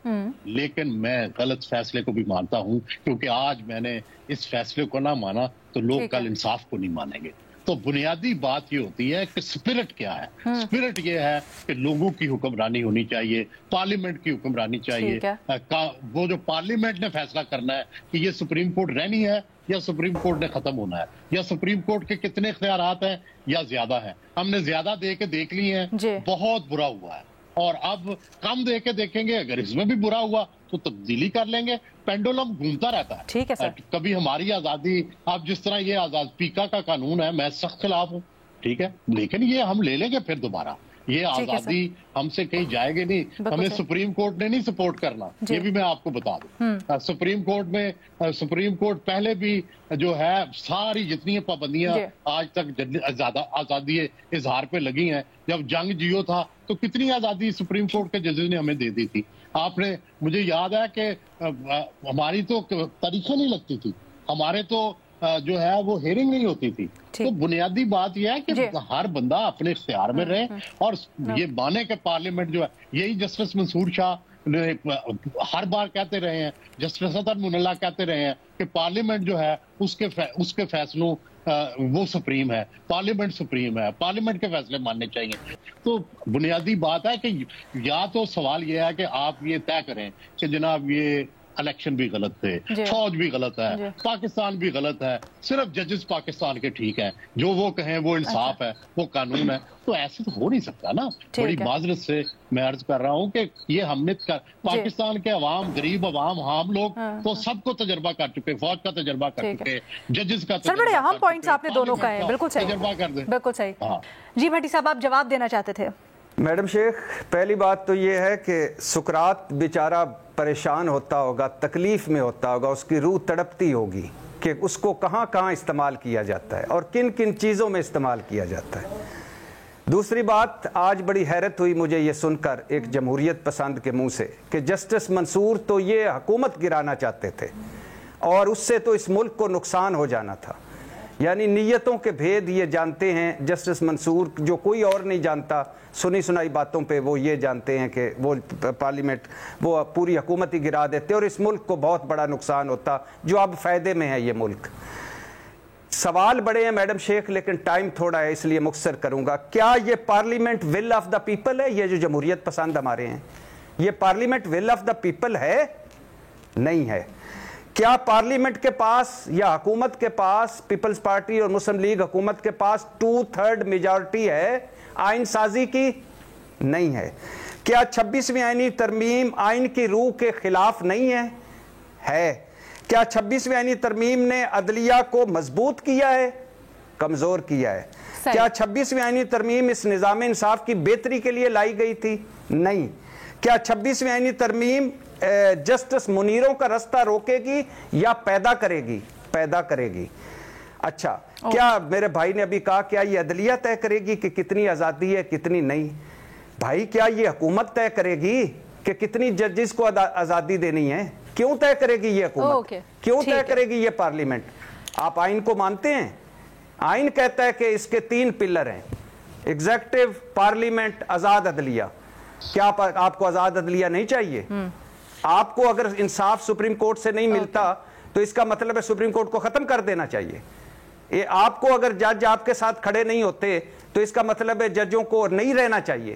D: لیکن میں غلط فیصلے کو بھی مانتا ہوں, کیونکہ آج میں نے اس فیصلے کو نہ مانا تو لوگ کل انصاف کو نہیں مانیں گے. تو بنیادی بات یہ ہوتی ہے کہ سپرٹ کیا ہے. سپرٹ یہ ہے کہ لوگوں کی حکمرانی ہونی چاہیے, پارلیمنٹ کی حکمرانی چاہیے. وہ جو پارلیمنٹ نے فیصلہ کرنا ہے کہ یہ سپریم کورٹ رہنی ہے یا سپریم کورٹ نے ختم ہونا ہے, یا سپریم کورٹ کے کتنے اختیارات ہیں یا زیادہ ہیں. ہم نے زیادہ دے کے دیکھ لی ہیں, بہت برا ہوا ہے, اور اب کم دے کے دیکھیں گے, اگر اس میں بھی برا ہوا تو تبدیلی کر لیں گے. پینڈولم گھومتا رہتا ہے.
B: ٹھیک ہے سر.
D: کبھی ہماری آزادی, اب جس طرح یہ آزاد پیکا کا قانون ہے, میں سخت خلاف ہوں, ٹھیک ہے, لیکن یہ ہم لے لیں گے پھر دوبارہ. یہ آزادی ہم سے کہیں جائے گی نہیں, ہمیں سپریم کورٹ نے نہیں سپورٹ کرنا, یہ بھی میں آپ کو بتا دوں. سپریم کورٹ پہلے بھی جو ہے ساری جتنی پابندیاں آج تک آزادی اظہار پہ لگی ہیں, جب جنگ جیو تھا تو کتنی آزادی سپریم کورٹ کے ججز نے ہمیں دے دی تھی. آپ نے, مجھے یاد ہے کہ ہماری تو تاریخیں نہیں لگتی تھی, ہمارے تو جو ہے وہ ہیئرنگ نہیں ہوتی تھی. تو بنیادی بات یہ ہے کہ ہر بندہ اپنے اختیار میں رہے, اور یہ مانے کہ پارلیمنٹ جو ہے, یہی جسٹس منصور شاہ ہر بار کہتے رہے ہیں, جسٹس حسن مناللہ کہتے رہے ہیں کہ پارلیمنٹ جو ہے اس کے فیصلوں وہ سپریم ہے, پارلیمنٹ سپریم ہے, پارلیمنٹ کے فیصلے ماننے چاہیے. تو بنیادی بات ہے کہ یا تو سوال یہ ہے کہ آپ یہ طے کریں کہ جناب یہ الیکشن بھی غلط تھے, فوج بھی غلط ہے, پاکستان بھی غلط ہے, صرف ججز پاکستان کے ٹھیک ہیں, جو وہ کہیں وہ انصاف ہے, وہ قانون ہے. تو ایسے تو ہو نہیں سکتا نا. بڑی معذرت سے میں عرض کر رہا ہوں کہ یہ ہم نے پاکستان کے عوام, غریب عوام, ہم لوگ تو سب کو تجربہ کر چکے, فوج کا تجربہ کر چکے, ججز کا
B: سر بڑے اہم پوائنٹس آپ نے دونوں کا ہے, بالکل صحیح,
D: تجربہ کر دیں.
B: بالکل صحیح. جی بھٹی صاحب آپ جواب دینا چاہتے تھے.
C: میڈم شیخ, پہلی بات تو یہ ہے کہ سقراط بیچارہ پریشان ہوتا ہوگا, تکلیف میں ہوتا ہوگا, اس کی روح تڑپتی ہوگی کہ اس کو کہاں کہاں استعمال کیا جاتا ہے اور کن کن چیزوں میں استعمال کیا جاتا ہے. دوسری بات, آج بڑی حیرت ہوئی مجھے یہ سن کر ایک جمہوریت پسند کے منہ سے کہ جسٹس منصور تو یہ حکومت گرانا چاہتے تھے اور اس سے تو اس ملک کو نقصان ہو جانا تھا. یعنی نیتوں کے بھید یہ جانتے ہیں جسٹس منصور, جو کوئی اور نہیں جانتا. سنی سنائی باتوں پہ وہ یہ جانتے ہیں کہ وہ پارلیمنٹ, وہ پوری حکومت ہی گرا دیتے اور اس ملک کو بہت بڑا نقصان ہوتا, جو اب فائدے میں ہے یہ ملک. سوال بڑے ہیں میڈم شیخ, لیکن ٹائم تھوڑا ہے اس لیے مختصر کروں گا. کیا یہ parliament will of the people ہے؟ یہ جو جمہوریت پسند ہمارے ہیں, یہ parliament will of the people ہے؟ نہیں ہے. کیا پارلیمنٹ کے پاس یا حکومت کے پاس, پیپلز پارٹی اور مسلم لیگ حکومت کے پاس 2/3 میجارٹی ہے آئین سازی کی؟ نہیں ہے. کیا 26ویں آئینی ترمیم آئین کی روح کے خلاف نہیں ہے؟ ہے. کیا 26ویں آئینی ترمیم نے عدلیہ کو مضبوط کیا ہے؟ کمزور کیا ہے. کیا 26ویں آئینی ترمیم اس نظام انصاف کی بہتری کے لیے لائی گئی تھی؟ نہیں. کیا 26ویں آئینی ترمیم جسٹس منیروں کا رستہ روکے گی یا پیدا کرے گی؟ پیدا کرے گی. اچھا, کیا میرے بھائی نے ابھی کہا کیا یہ عدلیہ طے کرے گی کہ کتنی آزادی ہے کتنی نہیں؟ بھائی کیا یہ حکومت طے کرے گی کہ کتنی ججز کو آزادی دینی ہے؟ کیوں طے کرے گی یہ حکومت؟ کیوں طے کرے گی یہ پارلیمنٹ؟ آپ آئین کو مانتے ہیں؟ آئین کہتا ہے کہ اس کے 3 پلر ہیں, ایگزیکٹو, پارلیمنٹ, آزاد عدلیہ. کیا آپ کو آزاد عدلیہ نہیں چاہیے؟ آپ کو اگر انصاف سپریم کورٹ سے نہیں ملتا تو اس کا مطلب ہے سپریم کورٹ کو ختم کر دینا چاہیے. آپ کو اگر جج آپ کے ساتھ کھڑے نہیں ہوتے تو اس کا مطلب ہے ججوں کو نہیں رہنا چاہیے.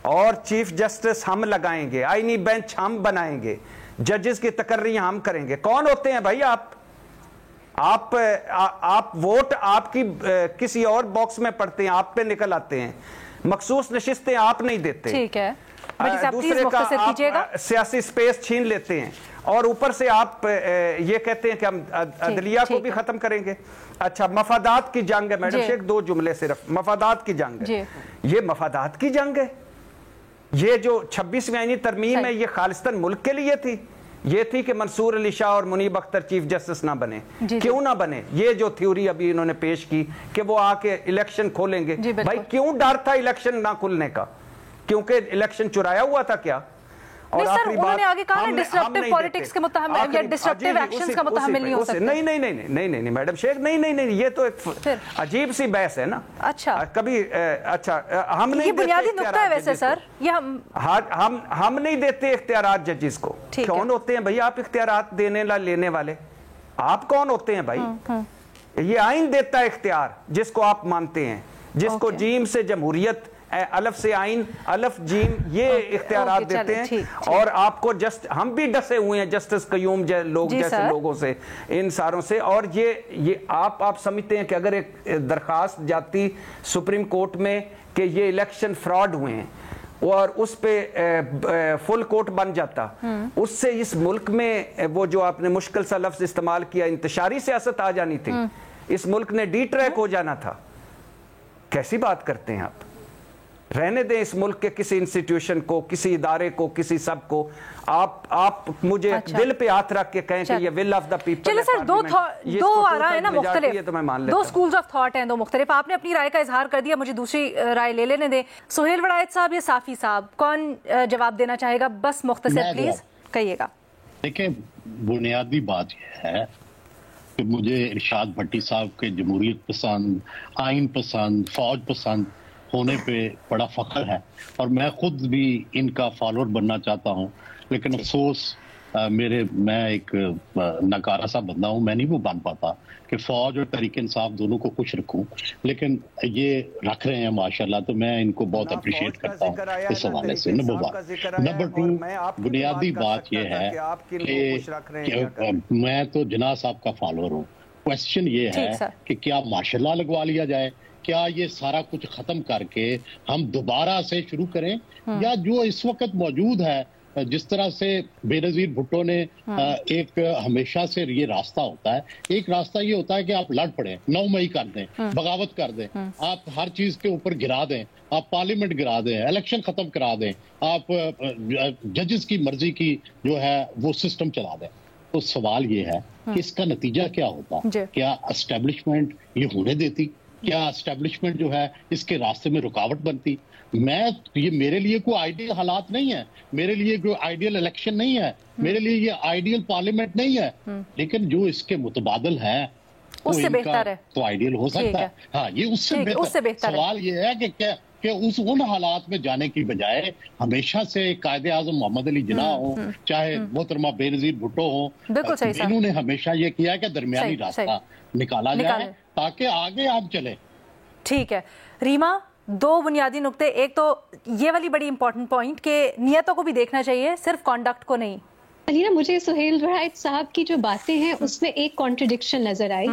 C: اور چیف جسٹس ہم لگائیں گے, آئینی بینچ ہم بنائیں گے, ججز کی تقرریاں ہم کریں گے. کون ہوتے ہیں بھائی آپ ووٹ آپ کی کسی اور باکس میں پڑتے ہیں, آپ پہ نکل آتے ہیں, مخصوص نشستیں آپ نہیں دیتے.
B: ٹھیک ہے,
C: دوسرے کا آپ سیاسی سپیس چھین لیتے ہیں اور اوپر سے آپ یہ کہتے ہیں کہ ہم عدلیہ کو بھی ختم کریں گے. اچھا, مفادات کی جنگ ہے میڈم شیخ, 2 جملے صرف, مفادات کی جنگ ہے. یہ مفادات کی جنگ ہے. یہ جو 26ویں آئینی ترمیم ہے یہ خالصتاً ملک کے لیے تھی. یہ تھی کہ منصور علی شاہ اور منیب اختر چیف جسٹس نہ بنے. کیوں نہ بنے؟ یہ جو تھیوری ابھی انہوں نے پیش کی کہ وہ آ کے الیکشن کھولیں گے, بھائی کیوں ڈر تھا الیکشن نہ کھلنے کا؟ کیونکہ الیکشن چرایا ہوا تھا کیا؟ اور آخری بات,
B: ڈسرپٹیو پالیٹکس کے متحمل یا ڈسرپٹیو ایکشنز کا متحمل نہیں ہو سکتے.
C: نہیں میڈم شیخ, نہیں, یہ تو ایک عجیب سی بحث ہے نا.
B: اچھا,
C: کبھی اچھا ہم نہیں,
B: یہ بنیادی نقطہ ہے ویسے سر, یہ
C: ہم نہیں دیتے اختیارات ججز کو. کون ہوتے ہیں بھائی آپ اختیارات دینے لینے والے؟ آپ کون ہوتے ہیں بھائی؟ یہ آئین دیتا ہے اختیار جس کو آپ مانتے ہیں, جس کو جیم سے جمہوریت, الف سے آئین, الف جیم, یہ اختیارات دیتے ہیں. اور آپ کو ہم بھی ڈسے ہوئے ہیں جسٹس قیوم لوگ جیسے لوگوں سے, ان ساروں سے. اور یہ آپ سمجھتے ہیں کہ اگر ایک درخواست جاتی سپریم کورٹ میں کہ یہ الیکشن فراڈ ہوئے ہیں اور اس پہ فل کورٹ بن جاتا, اس سے اس ملک میں وہ جو آپ نے مشکل سا لفظ استعمال کیا انتشاری سیاست آ جانی تھی, اس ملک نے ڈی ٹریک ہو جانا تھا. کیسی بات کرتے ہیں آپ؟ رہنے دیں اس ملک کے کسی انسٹیٹیوشن کو, کسی ادارے کو, کسی سب کو. آپ مجھے دل پہ ہاتھ رکھ کے کہیں کہ یہ ول آف دا پیپل.
B: چلے سر, دو آراء ہیں نا مختلف, 2 سکولز آف تھاٹ ہیں, 2 مختلف. آپ نے اپنی رائے کا اظہار کر دیا, مجھے دوسری رائے لے لینے دیں. سہیل وڑائچ صاحب یا صافی صاحب, کون جواب دینا چاہے گا؟ بس مختصر پلیز کہیے گا.
D: دیکھیں, بنیادی بات یہ ہے کہ مجھے ارشاد بھٹی صاحب کے جمہوریت پسند, آئین پسند, فوج پسند ہونے پہ بڑا فخر ہے اور میں خود بھی ان کا فالوور بننا چاہتا ہوں. لیکن افسوس میں ایک ناکارہ سا بندہ ہوں, میں نہیں وہ بن پاتا کہ فوج اور تحریک انصاف دونوں کو خوش رکھوں, لیکن یہ رکھ رہے ہیں ماشاءاللہ, تو میں ان کو بہت اپریشیٹ کرتا ہوں اس حوالے سے. نمبر 2 بنیادی بات یہ ہے کہ میں تو جناح صاحب کا فالوور ہوں. کوشچن یہ ہے کہ کیا ماشاء اللہ لگوا لیا جائے, کیا یہ سارا کچھ ختم کر کے ہم دوبارہ سے شروع کریں, یا جو اس وقت موجود ہے جس طرح سے بے نظیر بھٹو نے ایک ہمیشہ سے یہ راستہ ہوتا ہے, ایک راستہ یہ ہوتا ہے کہ آپ لڑ پڑیں, 9 مئی کر دیں, بغاوت کر دیں, آپ ہر چیز کے اوپر گرا دیں, آپ پارلیمنٹ گرا دیں, الیکشن ختم کرا دیں, آپ ججز کی مرضی کی جو ہے وہ سسٹم چلا دیں. تو سوال یہ ہے کہ اس کا نتیجہ کیا ہوتا, کیا اسٹیبلشمنٹ یہ ہونے دیتی, کیا اسٹیبلشمنٹ جو ہے اس کے راستے میں رکاوٹ بنتی؟ یہ میرے لیے کوئی آئیڈیل حالات نہیں ہے, میرے لیے کوئی آئیڈیل الیکشن نہیں ہے, میرے لیے یہ آئیڈیل پارلیمنٹ نہیں ہے, لیکن جو اس کے متبادل ہے
B: اس سے بہتر ہے
D: تو آئیڈیل ہو سکتا ہے. ہاں, یہ اس سے بہتر. سوال یہ ہے کہ ان حالات میں جانے کی بجائے ہمیشہ سے قائد اعظم محمد علی جناح ہوں, چاہے محترمہ بے نظیر بھٹو ہوں, انہوں نے ہمیشہ یہ کیا کہ درمیانی راستہ نکالا جائے تاکہ آگے آپ چلیں.
B: ٹھیک ہے ریما, 2 بنیادی نقطے. ایک تو یہ والی بڑی امپورٹنٹ پوائنٹ کہ نیتوں کو بھی دیکھنا چاہیے, صرف کانڈکٹ کو نہیں.
A: علینا, مجھے سہیل وڑائچ صاحب کی جو باتیں ہیں اس میں ایک کانٹرڈکشن نظر آئی.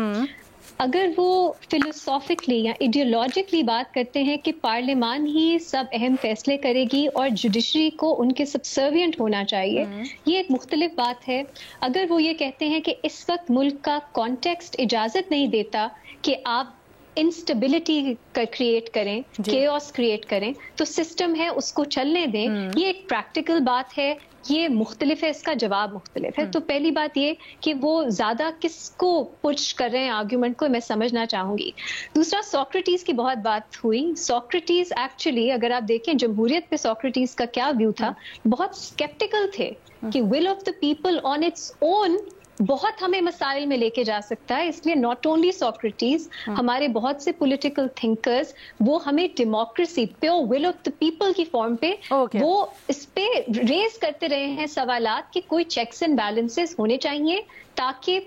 A: اگر وہ فلسافکلی یا ایڈیولوجکلی بات کرتے ہیں کہ پارلیمان ہی سب اہم فیصلے کرے گی اور جوڈیشری کو ان کے سبسروینٹ ہونا چاہیے, یہ ایک مختلف بات ہے. اگر وہ یہ کہتے ہیں کہ اس وقت ملک کا کانٹیکسٹ اجازت نہیں دیتا کہ آپ انسٹیبلٹی کریٹ کریں, کیوس کریٹ کریں, تو سسٹم ہے اس کو چلنے دیں, یہ ایک پریکٹیکل بات ہے, یہ مختلف ہے, اس کا جواب مختلف ہے. تو پہلی بات یہ کہ وہ زیادہ کس کو پش کر رہے ہیں آرگیومنٹ کو, میں سمجھنا چاہوں گی. دوسرا, سوکریٹیز کی بہت بات ہوئی. سوکریٹیز ایکچولی اگر آپ دیکھیں جمہوریت پہ سوکریٹیز کا کیا ویو تھا, بہت اسکیپٹیکل تھے کہ will of the people on its own بہت ہمیں مسائل میں لے کے جا سکتا ہے. اس لیے ناٹ اونلی سوکریٹیز, ہمارے بہت سے پولیٹیکل تھنکرز وہ ہمیں democracy pure will of the people کی فارم پہ وہ اس پہ ریز کرتے رہے ہیں سوالات کہ کوئی چیکس اینڈ بیلنسز ہونے چاہیے تاکہ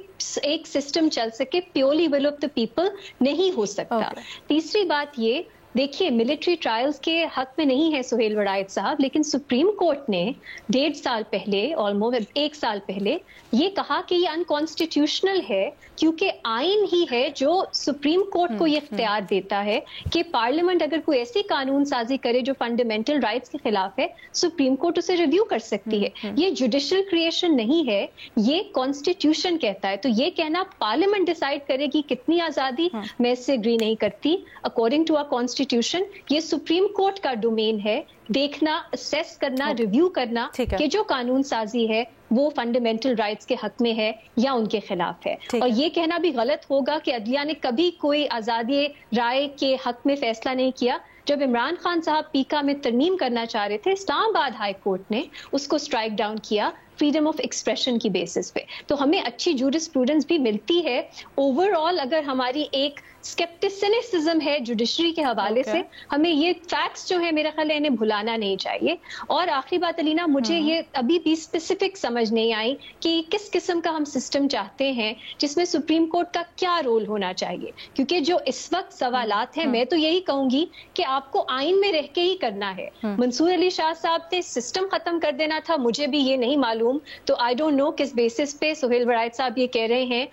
A: ایک سسٹم چل سکے. Purely will of the people نہیں ہو سکتا. تیسری بات یہ دیکھیے, ملٹری ٹرائلز کے حق میں نہیں ہے سہیل وڑائچ صاحب, لیکن سپریم کورٹ نے 1.5 سال پہلے, آلموسٹ 1 سال پہلے یہ کہا کہ یہ انکانسٹیٹیوشنل ہے, کیونکہ آئین ہی ہے جو سپریم کورٹ کو یہ اختیار دیتا ہے کہ پارلیمنٹ اگر کوئی ایسی قانون سازی کرے جو فنڈامنٹل رائٹس کے خلاف ہے, سپریم کورٹ اسے ریویو کر سکتی ہے. یہ جوڈیشل کریشن نہیں ہے, یہ کانسٹیٹیوشن کہتا ہے. تو یہ کہنا پارلیمنٹ ڈیسائیڈ کرے گی کتنی آزادی, میں اس سے اگری نہیں کرتی. اکارڈنگ ٹو آر کانسٹیٹیوشن یہ سپریم کورٹ کا ڈومین ہے, دیکھنا, اسیس کرنا, ریویو کرنا کہ جو قانون سازی ہے وہ فنڈامنٹل رائٹس کے حق میں ہے یا ان کے خلاف ہے. اور یہ کہنا بھی غلط ہوگا کہ عدلیہ نے کبھی کوئی آزادی رائے کے حق میں فیصلہ نہیں کیا. جب عمران خان صاحب پیکا میں ترمیم کرنا چاہ رہے تھے, اسلام آباد ہائی کورٹ نے اس کو اسٹرائک ڈاؤن کیا فریڈم آف ایکسپریشن کی بیسس پہ. تو ہمیں اچھی جورسپروڈنس بھی ملتی ہے. اوور آل اگر ہماری ایک اسکیپٹسزم ہے جوڈیشری کے حوالے سے, ہمیں یہ فیکٹس جو ہے میرا خیال ہے انہیں بھلانا نہیں چاہیے. اور آخری بات علینا, مجھے یہ ابھی بھی اسپیسیفک سمجھ نہیں آئی کہ کس قسم کا ہم سسٹم چاہتے ہیں جس میں سپریم کورٹ کا کیا رول ہونا چاہیے, کیونکہ جو اس وقت سوالات ہیں میں تو یہی کہوں گی کہ آپ کو آئین میں رہ کے ہی کرنا ہے. منصور علی شاہ صاحب نے سسٹم ختم کر دینا تھا, مجھے بھی یہ نہیں معلوم, تو آئی ڈونٹ نو کس بیسس پہ سہیل وڑائچ صاحب یہ کہہ رہے ہیں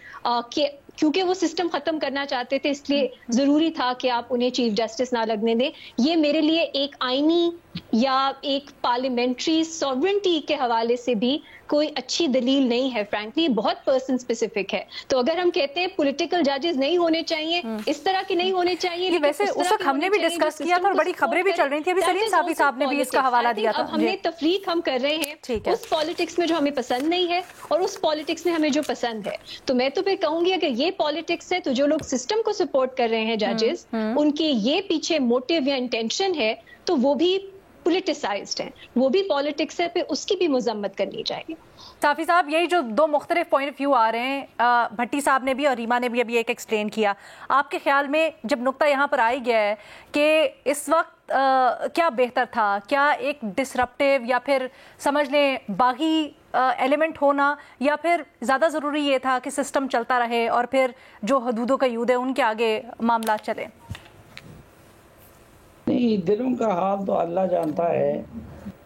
A: کہ کیونکہ وہ سسٹم ختم کرنا چاہتے تھے اس لیے ضروری تھا کہ آپ انہیں چیف جسٹس نہ لگنے دیں. یہ میرے لیے ایک آئینی یا ایک پارلیمنٹری سوورنٹی کے حوالے سے بھی کوئی اچھی دلیل نہیں ہے. فرینکلی بہت پرسن اسپیسیفک ہے. تو اگر ہم کہتے ہیں پولیٹیکل ججز نہیں ہونے چاہیے, اس طرح کے نہیں ہونے چاہیے,
B: ویسے اس وقت ہم نے بھی ڈسکس کیا تھا اور بڑی خبریں بھی چل رہی تھیں. ابھی سلیم صاحبی صاحب نے بھی اس کا حوالہ دیا تھا.
A: اب ہم نے تفریق ہم کر رہے ہیں اس پالیٹکس میں جو ہمیں پسند نہیں ہے اور اس پالیٹکس میں ہمیں جو پسند ہے. تو میں تو پھر کہوں گی اگر یہ پالیٹکس ہے تو جو لوگ سسٹم کو سپورٹ کر رہے ہیں ججز, ان کے یہ پیچھے موٹیو یا انٹینشن ہے تو وہ بھی پولیٹیسائزڈ ہیں، وہ بھی پالیٹکس ہے، پہ اس کی بھی مذمت کرنی چاہیے.
B: صافی صاحب، یہی جو دو مختلف پوائنٹ آف ویو آ رہے ہیں، بھٹی صاحب نے بھی اور ریما نے بھی ابھی ایک ایکسپلین کیا، آپ کے خیال میں جب نقطہ یہاں پر آئی گیا ہے کہ اس وقت کیا بہتر تھا، کیا ایک ڈسرپٹیو یا پھر سمجھ لیں باغی ایلیمنٹ ہونا، یا پھر زیادہ ضروری یہ تھا کہ سسٹم چلتا رہے اور پھر جو حدود و قیود ہے ان کے آگے معاملات چلیں؟
E: نہیں، دلوں کا حال تو اللہ جانتا ہے،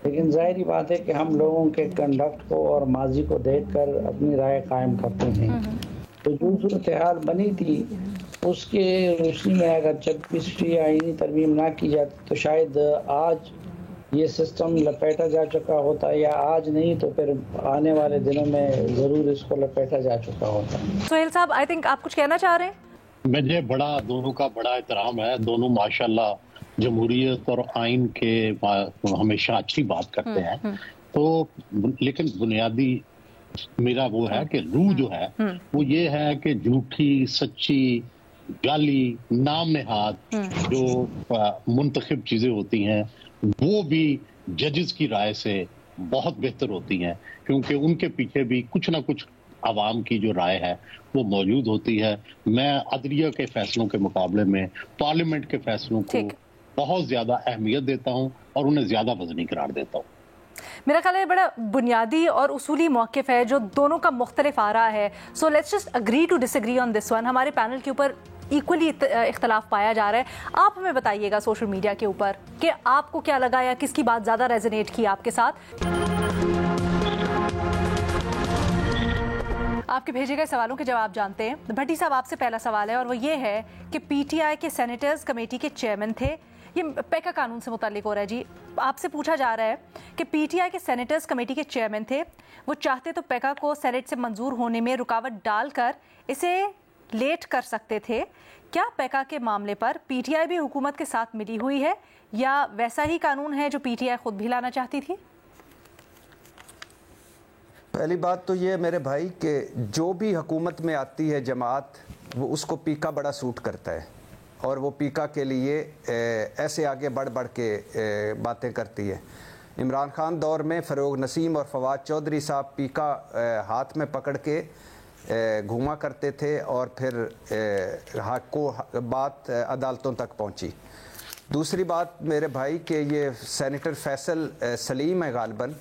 E: لیکن ظاہری بات ہے کہ ہم لوگوں کے کنڈکٹ کو اور ماضی کو دیکھ کر اپنی رائے قائم کرتے ہیں. تو جو صورتحال بنی تھی اس کے روشنی میں اگر 26ویں آئینی ترمیم نہ کی جاتی تو شاید آج یہ سسٹم لپیٹا جا چکا ہوتا، یا آج نہیں تو پھر آنے والے دنوں میں ضرور اس کو لپیٹا جا چکا ہوتا.
B: سہیل صاحب، آئی تھنک آپ کچھ کہنا چاہ رہے ہیں؟
D: مجھے دونوں کا بڑا احترام ہے. دونوں ماشاءاللہ جمہوریت اور آئین کے ہمیشہ اچھی بات کرتے ہیں. تو لیکن بنیادی میرا وہ ہے کہ روح جو ہے وہ یہ ہے کہ جھوٹی، سچی، جعلی، نام نہاد جو منتخب چیزیں ہوتی ہیں وہ بھی ججز کی رائے سے بہت بہتر ہوتی ہیں، کیونکہ ان کے پیچھے بھی کچھ نہ کچھ عوام کی جو رائے ہے وہ موجود ہوتی ہے. میں عدلیہ کے فیصلوں کے مقابلے میں پارلیمنٹ کے فیصلوں کو بہت زیادہ اہمیت دیتا ہوں اور انہیں زیادہ وزنی قرار دیتا ہوں.
B: میرا خیال ہے بڑا بنیادی اور اصولی موقف ہے جو دونوں کا مختلف آ رہا ہے. So let's just agree to disagree on this one. ہمارے پینل کے اوپر ایکولی اختلاف پایا جا رہا ہے. آپ ہمیں بتائیے گا سوشل میڈیا کے اوپر کہ آپ کو کیا لگا یا کس کی بات زیادہ ریزونیٹ کی آپ کے ساتھ. آپ کے بھیجے گئے سوالوں کے جواب جانتے ہیں. بھٹی صاحب، آپ سے پہلا سوال ہے اور وہ یہ ہے کہ پی ٹی آئی کے سینیٹرز کمیٹی کے چیئرمین تھے. یہ پیکا قانون سے متعلق ہو رہا ہے جی. آپ سے پوچھا جا رہا ہے کہ پی ٹی آئی کے سینیٹرز کمیٹی کے چیئرمین تھے، وہ چاہتے تو پیکا کو سینیٹ سے منظور ہونے میں رکاوٹ ڈال کر اسے لیٹ کر سکتے تھے. کیا پیکا کے معاملے پر پی ٹی آئی بھی حکومت کے ساتھ ملی ہوئی ہے یا ویسا ہی قانون ہے جو پی ٹی آئی خود بھی لانا چاہتی تھی؟
C: پہلی بات تو یہ میرے بھائی کہ جو بھی حکومت میں آتی ہے جماعت، وہ اس کو پیکا بڑا سوٹ کرتا ہے اور وہ پیکا کے لیے ایسے آگے بڑھ کے باتیں کرتی ہے. عمران خان دور میں فروغ نسیم اور فواد چودھری صاحب پیکا ہاتھ میں پکڑ کے گھوما کرتے تھے اور پھر حق کو بات عدالتوں تک پہنچی. دوسری بات میرے بھائی کہ یہ سینیٹر فیصل سلیم ہے غالباً،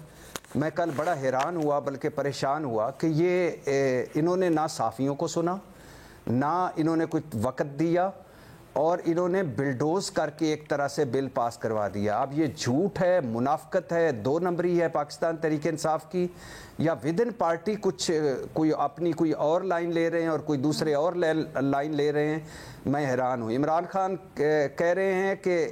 C: میں کل بڑا حیران ہوا بلکہ پریشان ہوا کہ یہ انہوں نے نہ صحافیوں کو سنا، نہ انہوں نے کچھ وقت دیا اور انہوں نے بلڈوز کر کے ایک طرح سے بل پاس کروا دیا. اب یہ جھوٹ ہے، منافقت ہے، 2 نمبری ہے پاکستان تحریک انصاف کی، یا ود ان پارٹی کچھ کوئی اپنی کوئی اور لائن لے رہے ہیں اور کوئی دوسرے اور لائن لے رہے ہیں. میں حیران ہوں. عمران خان کہہ رہے ہیں کہ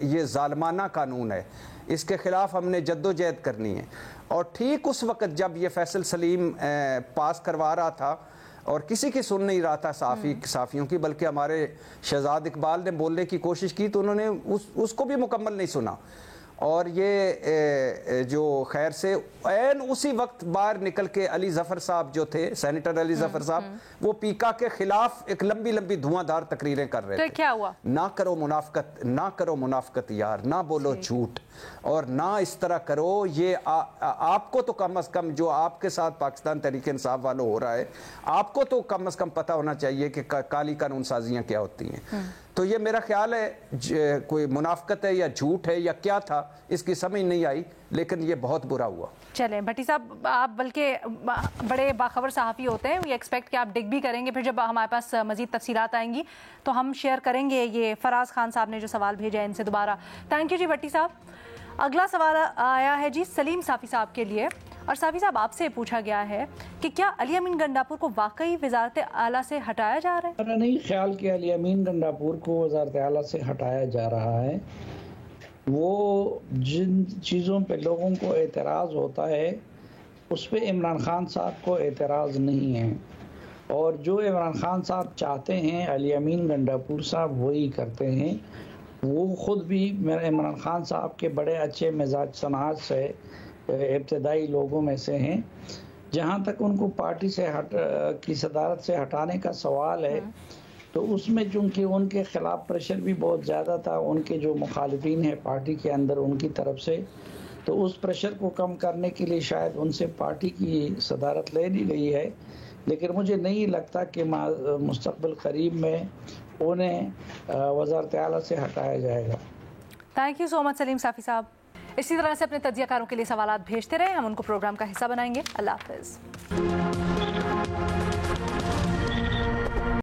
C: یہ ظالمانہ قانون ہے، اس کے خلاف ہم نے جدوجہد کرنی ہے. اور ٹھیک اس وقت جب یہ فیصل سلیم پاس کروا رہا تھا اور کسی کی سن نہیں رہا تھا صحافیوں کی، بلکہ ہمارے شہزاد اقبال نے بولنے کی کوشش کی تو انہوں نے اس کو بھی مکمل نہیں سنا. اور یہ جو خیر سے عین اسی وقت باہر نکل کے علی ظفر صاحب جو تھے، سینیٹر علی ظفر صاحب، وہ پیکا کے خلاف ایک لمبی لمبی دھواں دار تقریریں کر رہے تھے.
B: کیا ہوا؟
C: نہ کرو منافقت یار، نہ بولو جھوٹ اور نہ اس طرح کرو. یہ آپ کو تو کم از کم جو آپ کے ساتھ پاکستان تحریک انصاف والوں ہو رہا ہے، آپ کو تو کم از کم پتہ ہونا چاہیے کہ کالی قانون سازیاں کیا ہوتی ہیں. تو یہ میرا خیال ہے کوئی منافقت ہے یا جھوٹ ہے یا کیا تھا، اس کی سمجھ نہیں آئی، لیکن یہ بہت برا ہوا.
B: چلیں بھٹی صاحب، آپ بلکہ بڑے باخبر صحافی ہوتے ہیں، وی ایکسپیکٹ کہ آپ ڈگ بھی کریں گے. پھر جب ہمارے پاس مزید تفصیلات آئیں گی تو ہم شیئر کریں گے. یہ فراز خان صاحب نے جو سوال بھیجا ہے ان سے دوبارہ. تھینک یو جی بھٹی صاحب. اگلا سوال آیا ہے جی سلیم صافی صاحب کے لیے، اور صافی صاحب آپ سے پوچھا گیا ہے کہ کیا علی امین گنڈاپور کو واقعی وزارت اعلیٰ سے ہٹایا جا رہا ہے؟
E: میرا نہیں خیال کہ علی امین گنڈاپور کو وزارت اعلیٰ سے ہٹایا جا رہا ہے. وہ جن چیزوں پہ لوگوں کو اعتراض ہوتا ہے اس پہ عمران خان صاحب کو اعتراض نہیں ہے، اور جو عمران خان صاحب چاہتے ہیں علی امین گنڈاپور صاحب وہی کرتے ہیں. وہ خود بھی عمران خان صاحب کے بڑے اچھے مزاج سماج سے ابتدائی لوگوں میں سے ہیں. جہاں تک ان کو پارٹی سے کی صدارت سے ہٹانے کا سوال ہے تو اس میں چونکہ ان کے خلاف پریشر بھی بہت زیادہ تھا ان کے جو مخالفین ہیں پارٹی کے اندر ان کی طرف سے، تو اس پریشر کو کم کرنے کے لیے شاید ان سے پارٹی کی صدارت لے لی گئی ہے، لیکن مجھے نہیں لگتا کہ مستقبل قریب میں انہیں وزارت اعلیٰ سے ہٹایا جائے گا۔
B: تھینک یو سو مچ سلیم صافی صاحب۔ اسی طرح سے اپنے تجزیہ کاروں کے لیے سوالات بھیجتے رہیں، ہم ان کو پروگرام کا حصہ بنائیں گے۔ اللہ حافظ۔